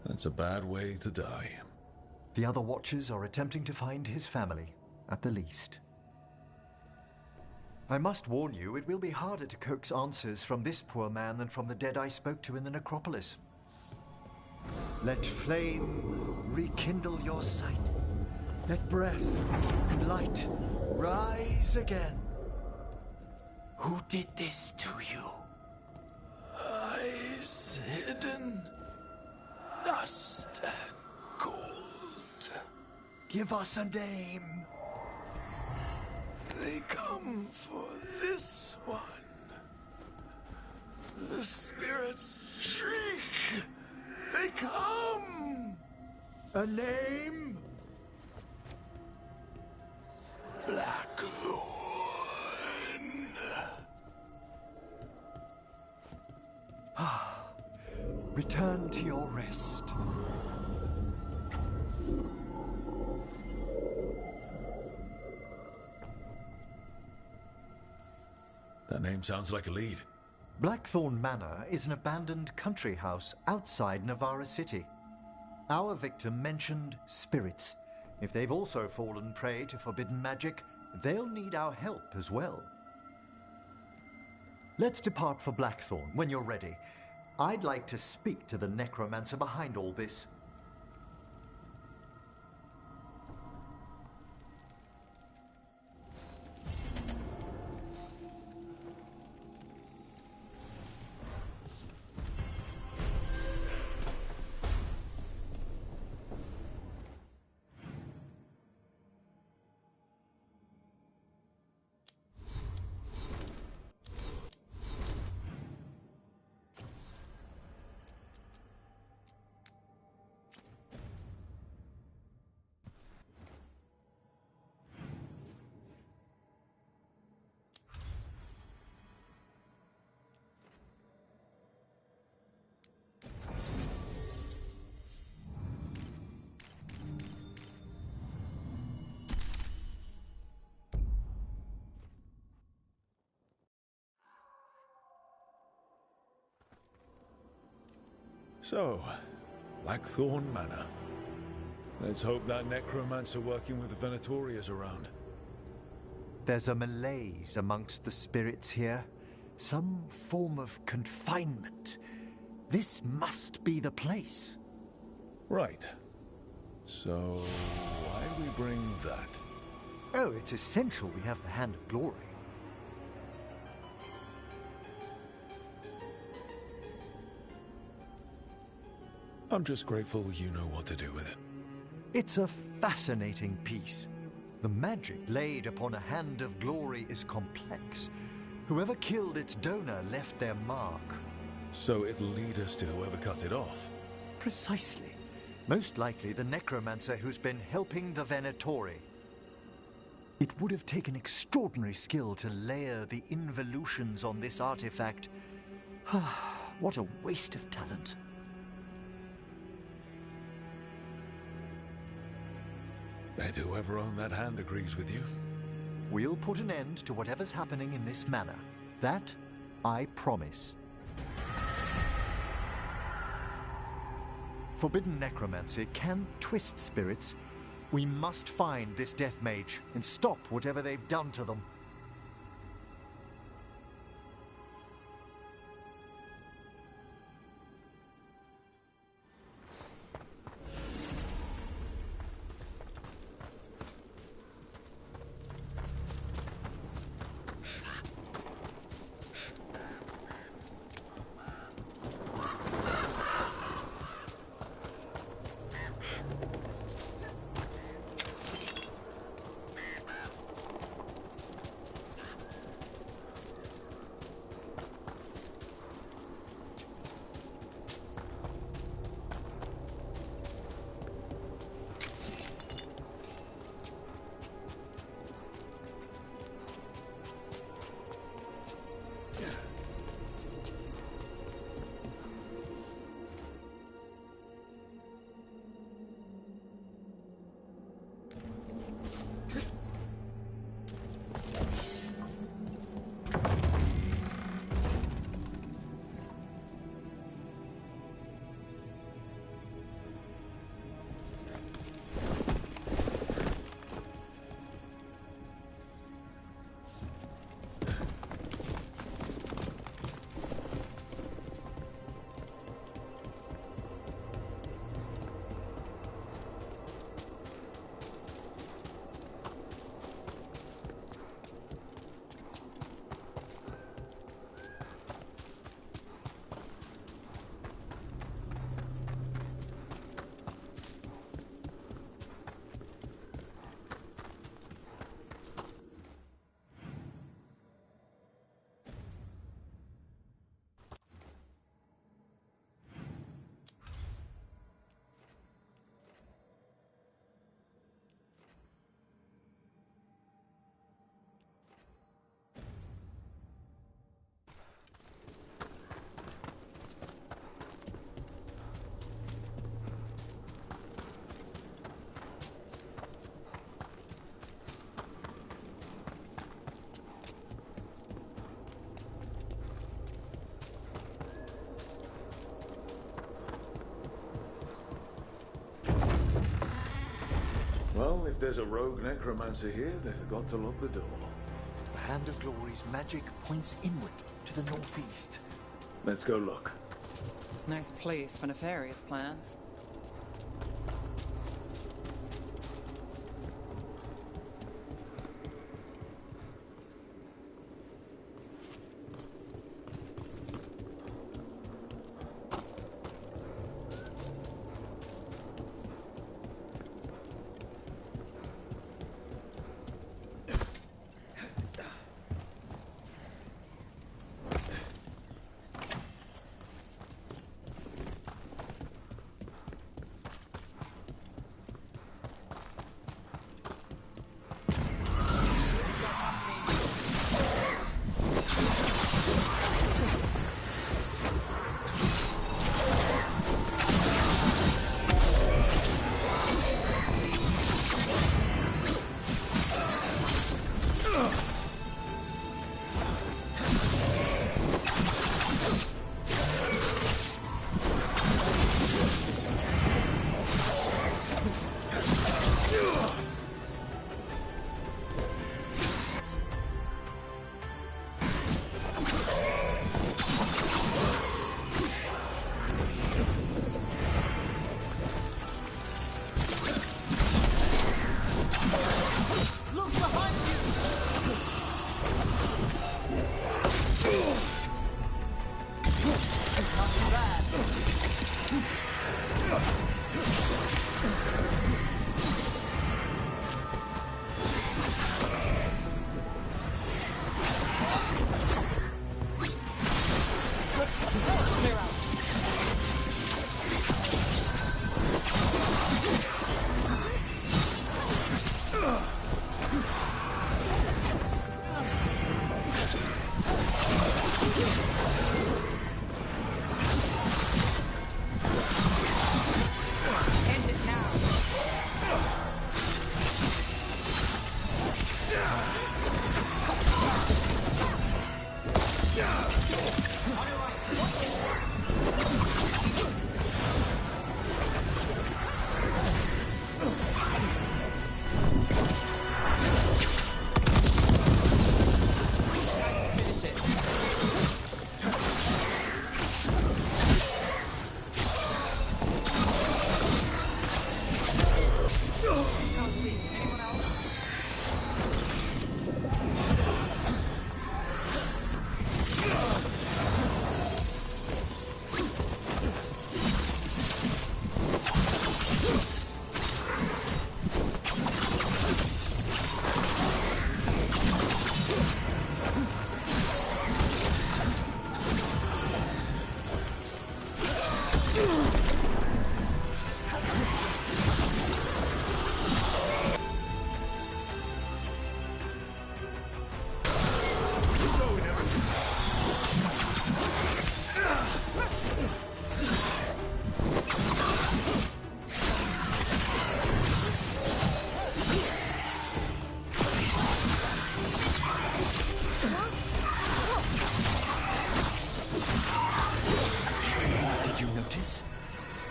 That's a bad way to die. The other Watchers are attempting to find his family, at the least. I must warn you, it will be harder to coax answers from this poor man than from the dead I spoke to in the necropolis. Let flame rekindle your sight. Let breath and light rise again. Who did this to you? Eyes hidden, dust and gold. Give us a name. They come for this one. The spirits shriek. They come. A name? Blackthorn. Return to your rest. That name sounds like a lead. Blackthorn Manor is an abandoned country house outside Navarra City. Our victim mentioned spirits. If they've also fallen prey to forbidden magic, they'll need our help as well. Let's depart for Blackthorn when you're ready. I'd like to speak to the necromancer behind all this. So, Blackthorn Manor. Let's hope that necromancer working with the Venatori is around. There's a malaise amongst the spirits here. Some form of confinement. This must be the place. Right. So, why do we bring that? Oh, it's essential we have the Hand of Glory. I'm just grateful you know what to do with it. It's a fascinating piece. The magic laid upon a Hand of Glory is complex. Whoever killed its donor left their mark. So it'll lead us to whoever cut it off? Precisely. Most likely the necromancer who's been helping the Venatori. It would have taken extraordinary skill to layer the involutions on this artifact. What a waste of talent. Bet whoever owned that hand agrees with you. We'll put an end to whatever's happening in this manor. That, I promise. Forbidden necromancy can twist spirits. We must find this death mage and stop whatever they've done to them. If there's a rogue necromancer here, they forgot to lock the door. The Hand of Glory's magic points inward to the northeast. Let's go look. Nice place for nefarious plans.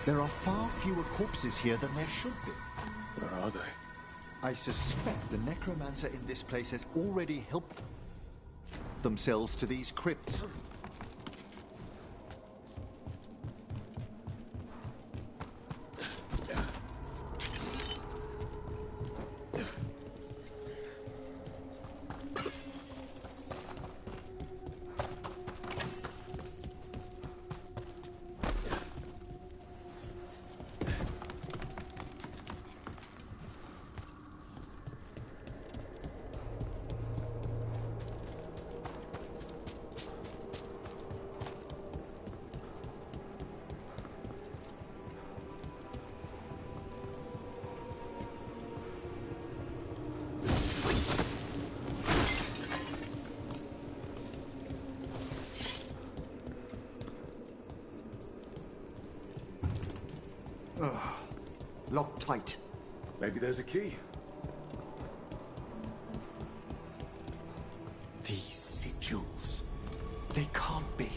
There are far fewer corpses here than there should be. Where are they? I suspect the necromancer in this place has already helped themselves to these crypts. Locked tight. Maybe there's a key. These sigils. They can't be.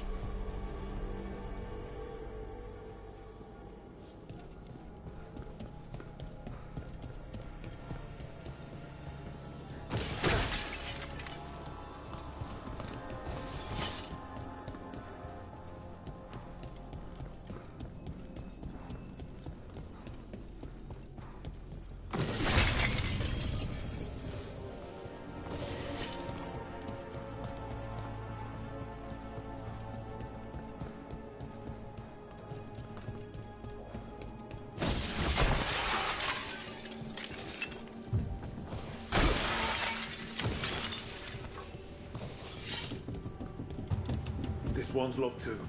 This one's locked too.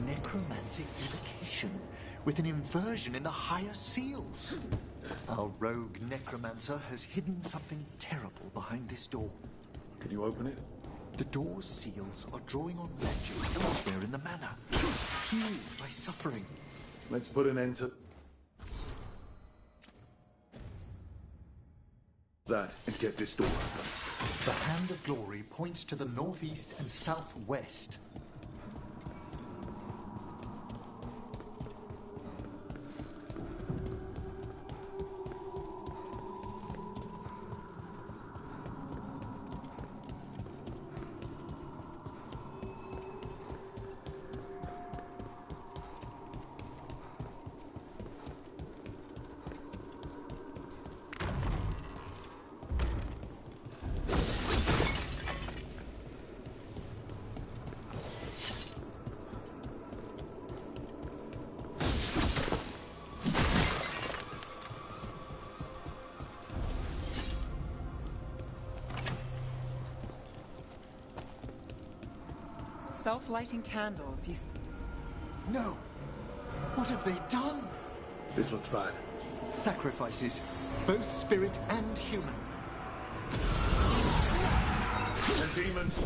Necromantic evocation, with an inversion in the higher seals. Our rogue necromancer has hidden something terrible behind this door. Can you open it? The door's seals are drawing on magic elsewhere in the manor, fueled by suffering. Let's put an end to that and get this door open. The Hand of Glory points to the northeast and southwest. Self-lighting candles, No! What have they done? This looks bad. Sacrifices, both spirit and human. And demons.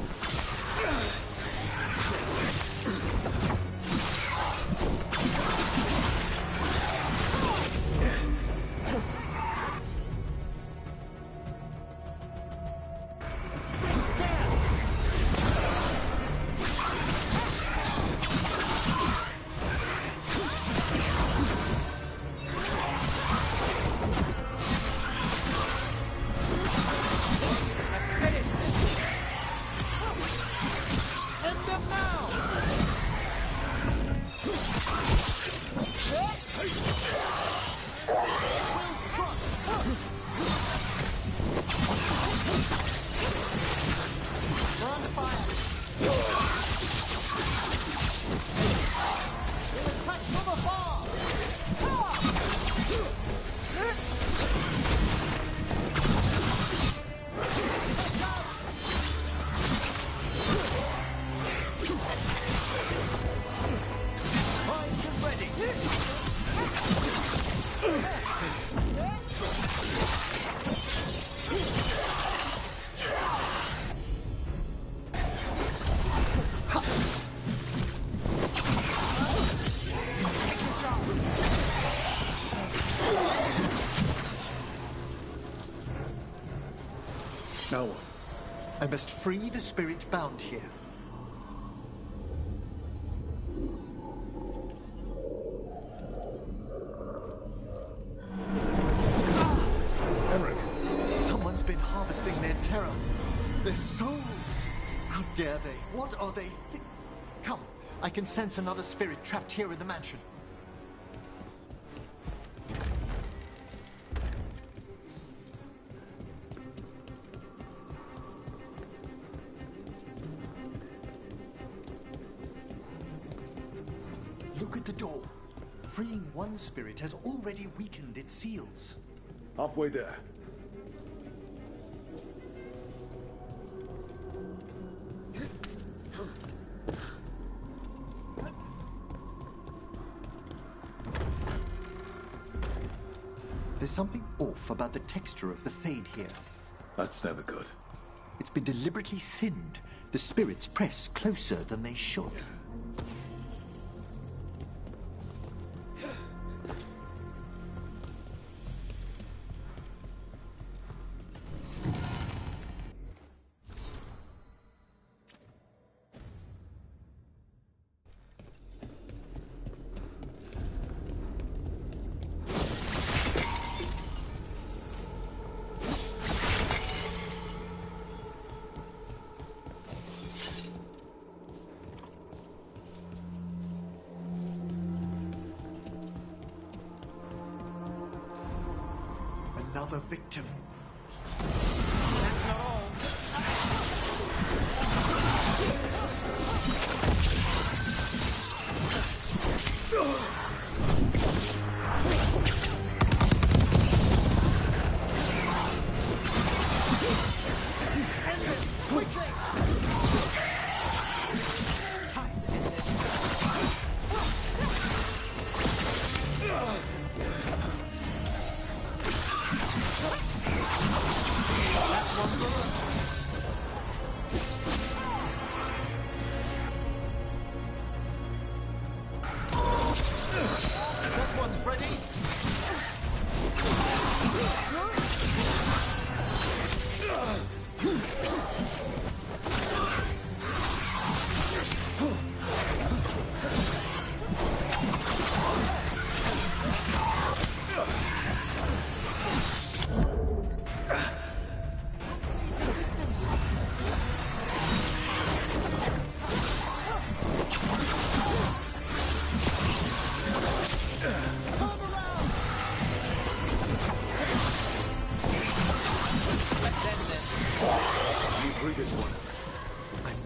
Now what? I must free the spirit bound here. Henrik! Someone's been harvesting their terror. Their souls! How dare they? What are they? Come, I can sense another spirit trapped here in the mansion. Look at the door. Freeing one spirit has already weakened its seals. Halfway there. There's something off about the texture of the fade here. That's never good. It's been deliberately thinned. The spirits press closer than they should. Another victim.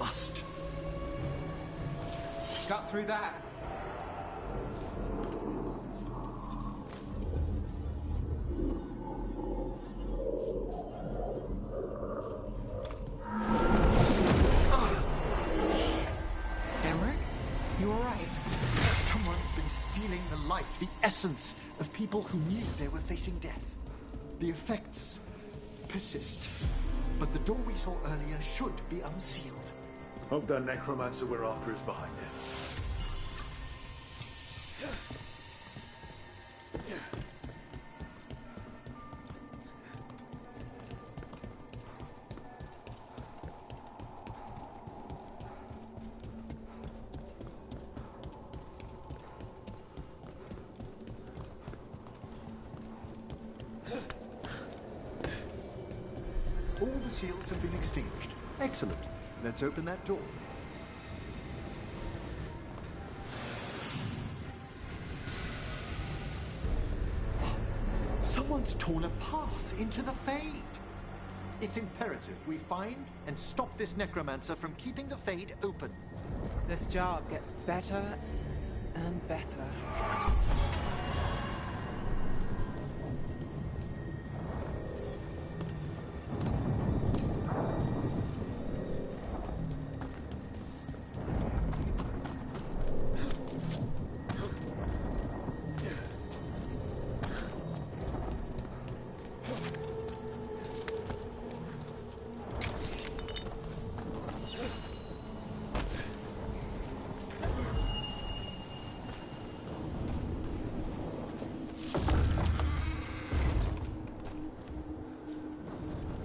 must. Got through that. Emmerich, you all right? Someone's been stealing the life, the essence of people who knew they were facing death. The effects persist, but the door we saw earlier should be unsealed. Hope that necromancer we're after is behind it. All the seals have been extinguished. Excellent. Let's open that door. Someone's torn a path into the Fade. It's imperative we find and stop this necromancer from keeping the Fade open. This job gets better and better.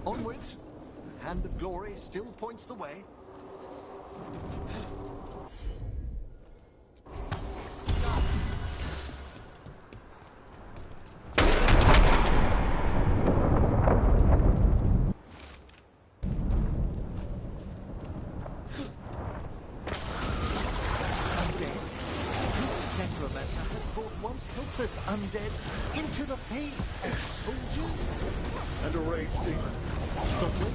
Onwards. The hand of glory still points the way. Helpless undead into the Fade as soldiers And a rage demon. The way forward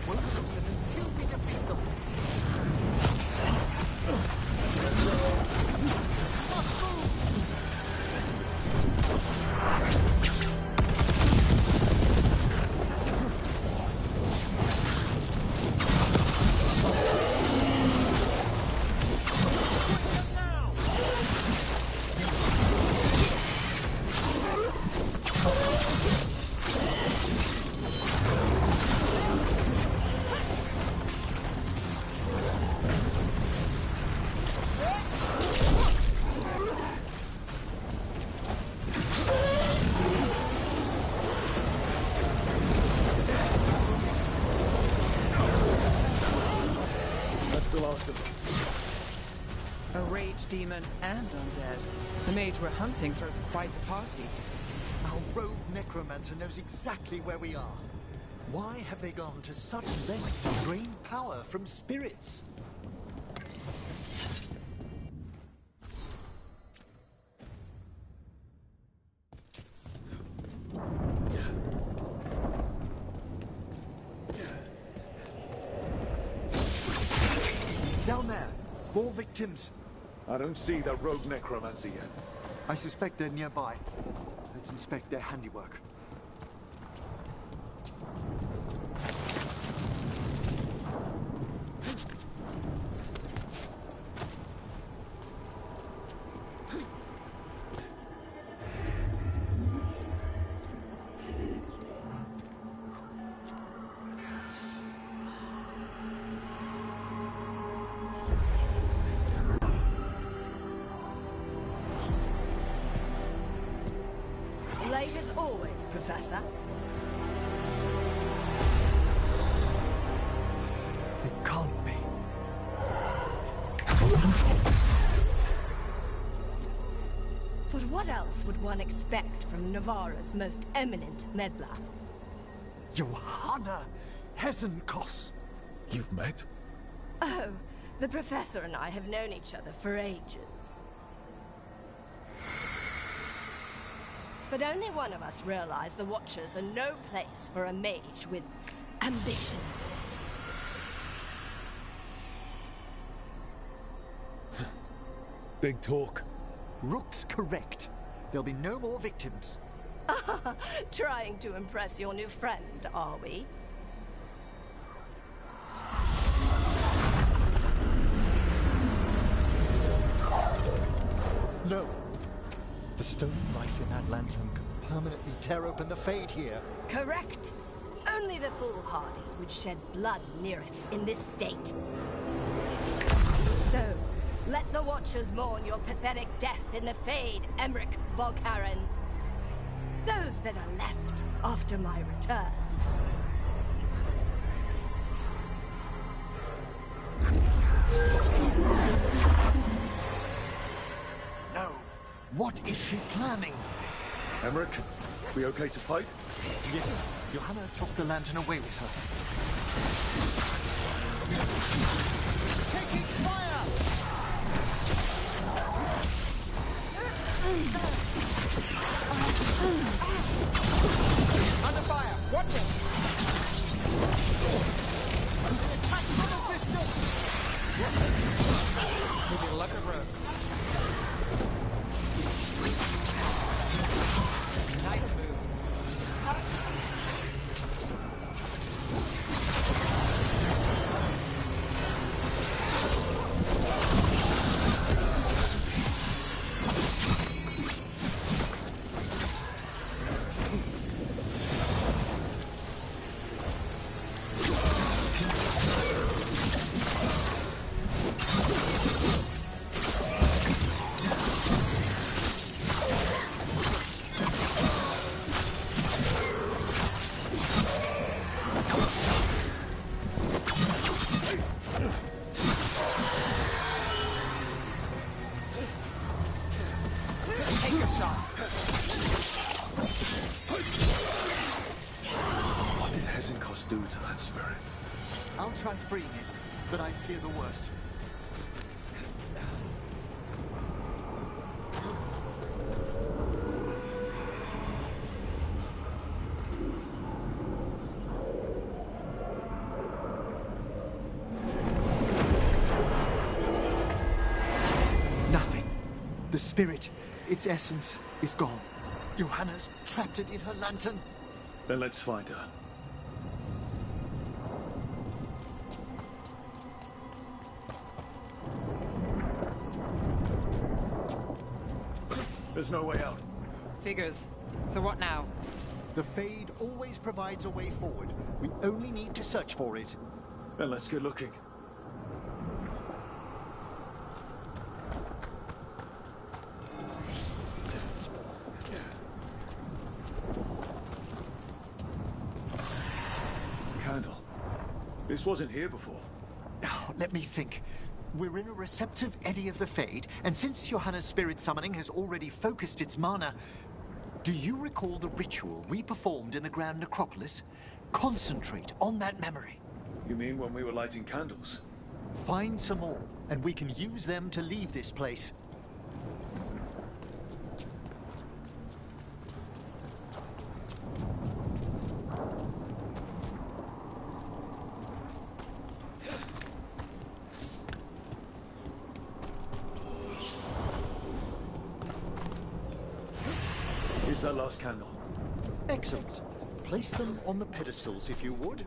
won't open until we defeat them. Must move. A rage demon and undead. The mage we're hunting throws quite a party. Our rogue necromancer knows exactly where we are. Why have they gone to such lengths to drain power from spirits? Down there, more victims. I don't see the rogue necromancer yet. I suspect they're nearby. Let's inspect their handiwork. Late as always, Professor. It can't be. But what else would one expect from Navarra's most eminent meddler? Johanna Hesenkos. You've met? Oh, the Professor and I have known each other for ages. But only one of us realized the Watchers are no place for a mage with ambition. Big talk. Rook's correct. There'll be no more victims. Trying to impress your new friend, are we? No. The stone knife in that lantern could permanently tear open the Fade here. Correct. Only the foolhardy would shed blood near it in this state. So, let the Watchers mourn your pathetic death in the Fade, Emmerich Volkaren. Those that are left after my return. No. What is she planning? Emmerich, we okay to fight? Yes. Johanna took the lantern away with her. Taking fire! Under fire! Watch it! Attack from a distance! With your luck of roads. Nice move. What did Hezenkos do to that spirit? I'll try freeing it, but I fear the worst. Nothing. The spirit, its essence, is gone. Johanna's trapped it in her lantern. Then let's find her. There's no way out. Figures. So what now? The Fade always provides a way forward. We only need to search for it. Then let's get looking. Candle. This wasn't here before. Now, let me think. We're in a receptive eddy of the Fade, and since Johanna's spirit summoning has already focused its mana, do you recall the ritual we performed in the Grand Necropolis? Concentrate on that memory. You mean when we were lighting candles? Find some more, and we can use them to leave this place. Here's that last candle. Excellent. Place them on the pedestals, if you would.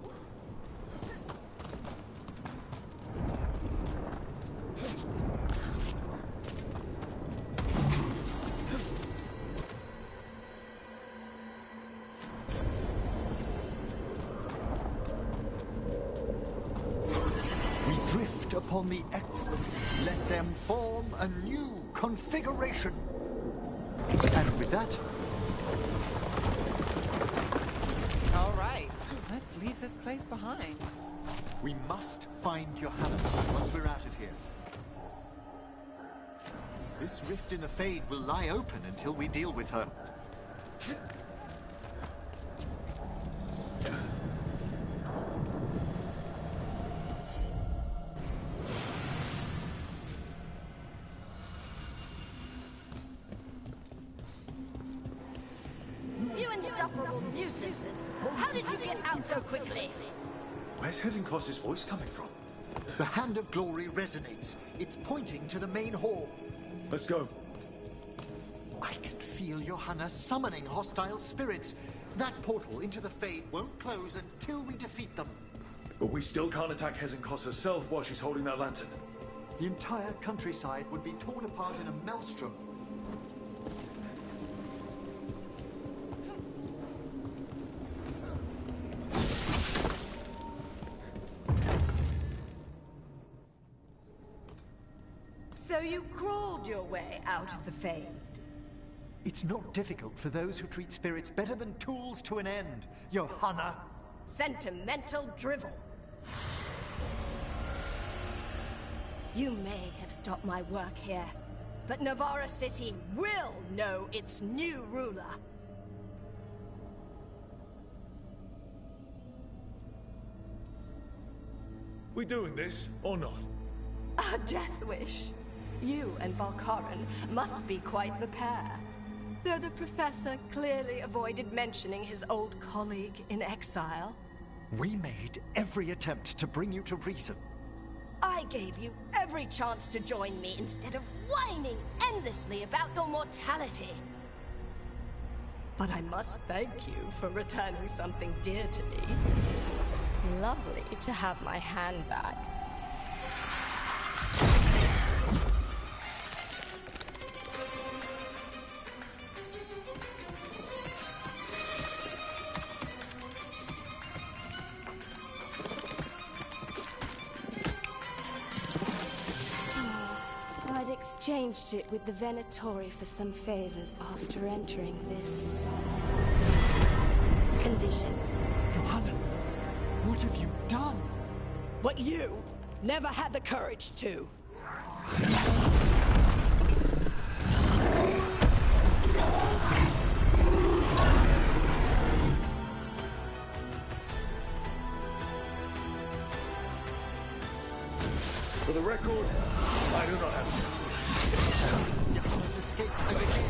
We drift upon the excellent. Let them form a new configuration. And with that, All right. Let's leave this place behind. we must find Johanna once we're out of here. This rift in the Fade will lie open until we deal with her. You insufferable nuisances! How did you get out so quickly? Where's Hezenkos' voice coming from? The Hand of Glory resonates. It's pointing to the main hall. Let's go. I can feel Johanna summoning hostile spirits. That portal into the Fade won't close until we defeat them. But we still can't attack Hezenkos herself while she's holding that lantern. The entire countryside would be torn apart in a maelstrom. So you crawled your way out of the Fade? It's not difficult for those who treat spirits better than tools to an end, Johanna. Sentimental drivel. You may have stopped my work here, but Navarra City will know its new ruler. We doing this, or not? A death wish. You and Valkaran must be quite the pair. Though the professor clearly avoided mentioning his old colleague in exile. We made every attempt to bring you to reason. I gave you every chance to join me instead of whining endlessly about your mortality. But I must thank you for returning something dear to me. Lovely to have my hand back. I'd exchanged it with the Venatori for some favors after entering this condition. Johanna, what have you done? What you never had the courage to. For the record, I do not have to. Johanna's escaped again.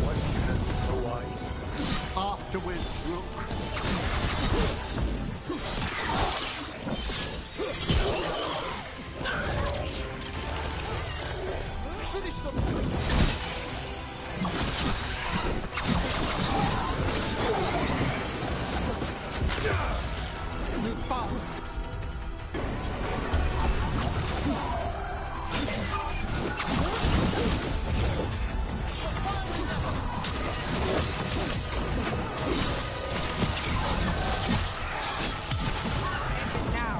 Why do you have so wise? Afterwards, Rook. Finish them! You found. Now.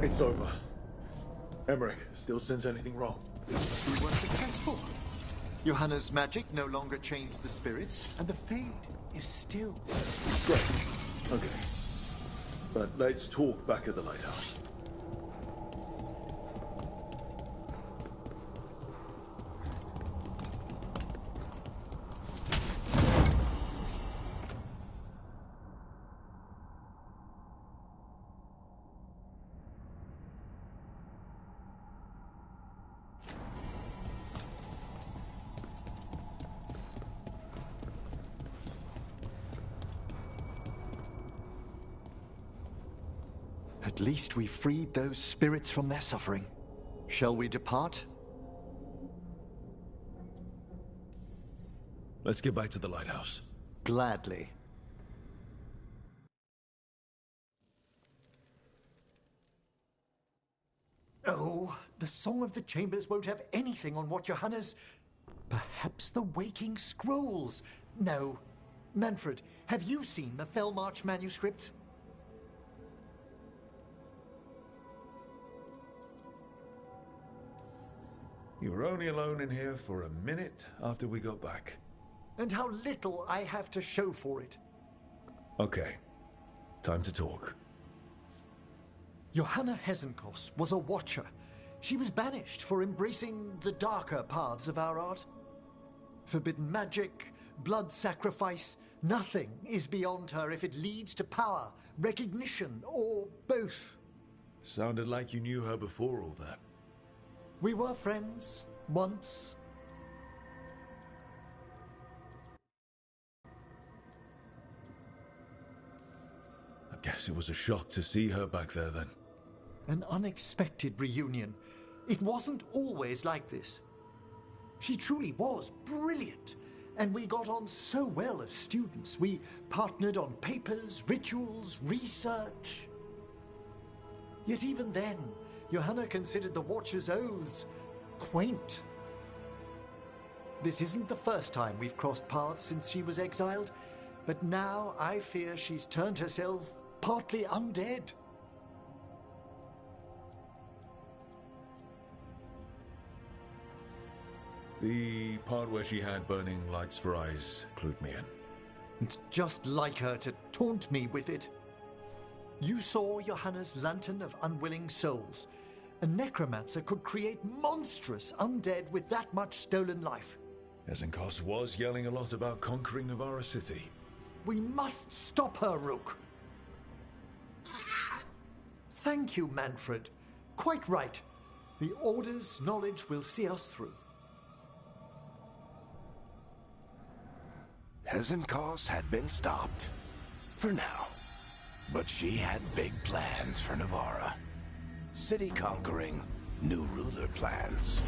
It's over. Emmerich, still sense anything wrong? We were successful. Johanna's magic no longer changed the spirits, and the Fade is still. Great. Okay. But let's talk back at the lighthouse. At least we freed those spirits from their suffering. Shall we depart? Let's get back to the lighthouse. Gladly. Oh, the Song of the Chambers won't have anything on what Johanna's... Perhaps the Waking Scrolls? No. Manfred, have you seen the Fellmarch manuscripts? You were only alone in here for a minute after we got back. And how little I have to show for it. Okay. Time to talk. Johanna Hesenkos was a watcher. She was banished for embracing the darker paths of our art. Forbidden magic, blood sacrifice, nothing is beyond her if it leads to power, recognition, or both. Sounded like you knew her before all that. We were friends, once. I guess it was a shock to see her back there then. An unexpected reunion. It wasn't always like this. She truly was brilliant, and we got on so well as students. We partnered on papers, rituals, research. Yet even then, Johanna considered the Watcher's oaths quaint. This isn't the first time we've crossed paths since she was exiled, but now I fear she's turned herself partly undead. The part where she had burning lights for eyes clued me in. It's just like her to taunt me with it. You saw Johanna's Lantern of Unwilling Souls. A necromancer could create monstrous undead with that much stolen life. Hesenkos was yelling a lot about conquering Navarra City. We must stop her, Rook. Thank you, Manfred. Quite right. The Order's knowledge will see us through. Hesenkos had been stopped. For now. But she had big plans for Navarra. City conquering, new ruler plans.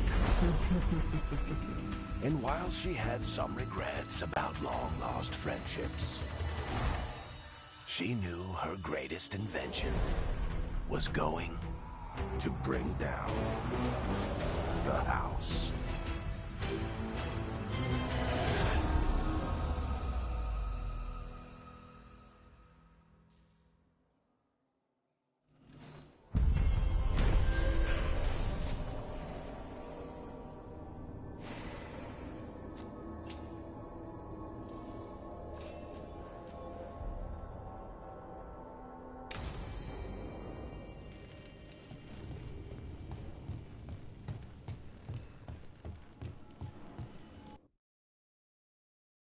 And while she had some regrets about long-lost friendships, she knew her greatest invention was going to bring down the house.